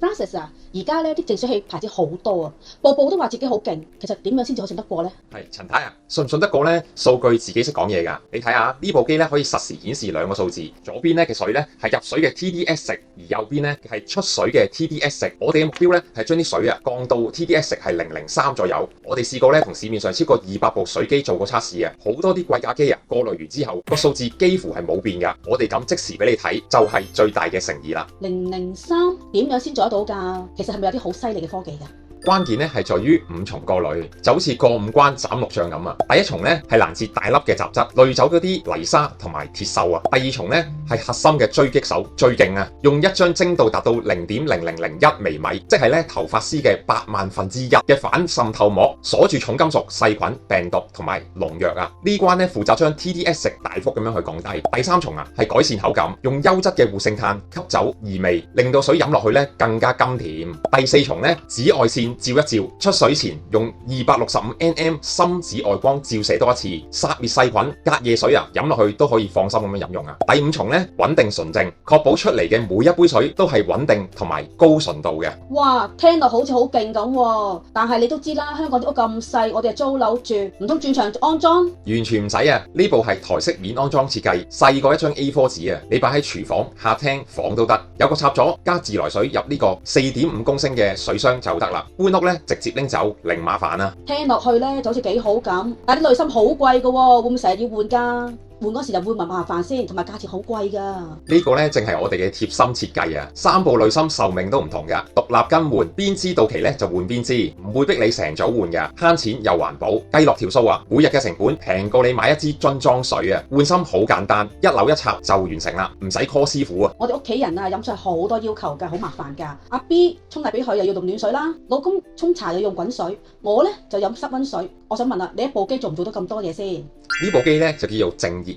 Francis 啊，而家咧啲淨水器牌子好多啊，步步都話自己好勁，其實點樣先至可以信得過呢？係陳太啊，信唔信得過呢？數據自己識講嘢㗎。你睇下呢部機咧可以實時顯示兩個數字，左邊咧嘅水咧係入水嘅 TDS 值，而右邊咧係出水嘅 TDS 值。我哋嘅目標咧係將啲水啊降到 TDS 值係003左右。我哋試過咧同市面上超過200部水機做過測試啊，好多啲貴價機啊過濾完之後個數字幾乎係冇變㗎。我哋咁即時俾你睇，就係最大嘅誠意啦。003點樣先做得到㗎？其實係咪有啲好犀利嘅科技㗎？關鍵咧係在於5重過濾，就好似過5關斬6將咁啊！第一重咧係攔截大粒嘅雜質，濾走嗰啲泥沙同埋鐵鏽啊；第二重咧係核心嘅狙擊手，最勁啊！用一張精度達到0.0001微米，即係咧頭髮絲嘅1/8嘅反滲透膜，鎖住重金屬、細菌、病毒同埋農藥啊！呢關咧負責將 TDS 值大幅咁樣去降低。第三重啊係改善口感，用優質嘅活性炭吸走異味，令到水飲落去咧更加甘甜。第四重咧紫外線照一照，出水前用265nm 深紫外光照射多一次，殺滅細菌，隔夜水啊飲落去都可以放心咁樣飲用啊。第五重咧穩定純正，確保出嚟嘅每一杯水都係穩定同埋高純度嘅。哇，聽落好似好勁咁喎！但係你都知啦，香港啲屋咁細，我哋係租樓住，唔通轉牆安裝？完全唔使啊！呢部係台式面安裝設計，細過一張 A4 紙啊！你擺喺廚房、客廳、房都得，有個插座加自來水入呢個4.5公升嘅水箱就得啦。搬屋咧直接拎走，零麻煩啊！聽落去咧就好似幾好咁，但係啲濾芯好貴㗎喎，會唔會成日要換㗎？換嗰時就會麻煩先，同埋價錢好貴㗎。呢個咧正係我哋嘅貼心設計啊！3部濾芯壽命都唔同㗎，獨立更換，邊支到期咧就換邊支，唔會逼你成組換㗎，慳錢又環保。計落條數啊，每日嘅成本平過你買一支樽裝水啊！換芯好簡單，一扭一插就完成啦，唔使 call 師傅啊！我哋屋企人啊飲水好多要求㗎，好麻煩㗎。阿 B 沖奶俾佢又要用暖水啦，老公沖茶又用滾水，我咧就飲室溫水。我想問啦，你一部機做唔做到咁多嘢先？呢部機咧就叫做靜熱一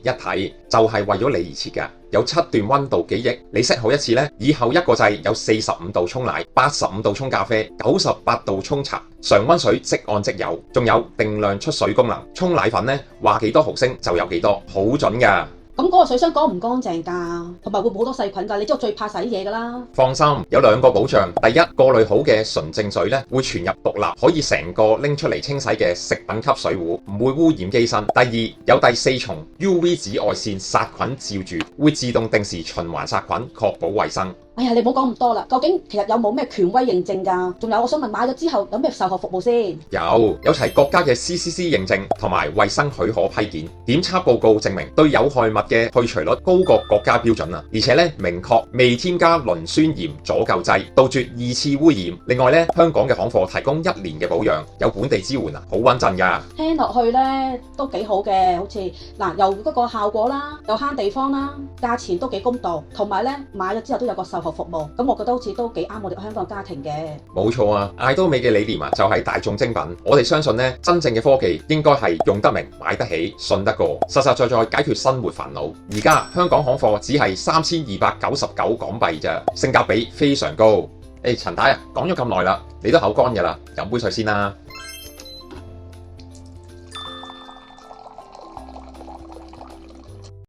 體，就係為咗你而設㗎。有7段溫度記憶，你 set 好一次咧，以後一個掣有45度沖奶、85度沖咖啡、98度沖茶，常溫水即按即有，仲有定量出水功能。沖奶粉咧話幾多毫升就有幾多，好準㗎。咁嗰個水箱乾唔乾淨㗎？同埋會唔會好多細菌㗎？你知我最怕洗嘢㗎啦。放心，有2個保障。第一，過濾好嘅純淨水咧會傳入獨立可以成個拎出嚟清洗嘅食品級水壺，唔會污染機身。第二，有第4重 UV 紫外線殺菌照住，會自動定時循環殺菌，確保衛生。哎呀，你唔好講咁多啦。究竟其實有冇咩權威認證㗎？仲有，我想問買咗之後有咩售後服務先？有齊國家嘅 CCC 認證同埋衛生許可批件，檢測報告證明對有害物嘅去除率高過國家標準啊！而且咧明確未添加磷酸鹽阻救劑，杜絕2次污染。另外咧，香港嘅行貨提供1年嘅保養，有本地支援啊，好穩陣㗎。聽落去咧都幾好嘅，好似嗱又嗰個效果啦，又慳地方啦，價錢都幾公道，同埋咧買咗之後都有個售後服務，咁我覺得好似都幾啱我哋香港家庭嘅。冇錯啊，艾多美嘅理念啊就係大眾精品，我哋相信咧真正嘅科技應該係用得明、買得起、信得過，實實在在解決生活煩惱。而家香港行貨只係3299港幣咋，性價比非常高。陳太啊，講咗咁耐啦，你都口乾㗎啦，飲杯水先啦。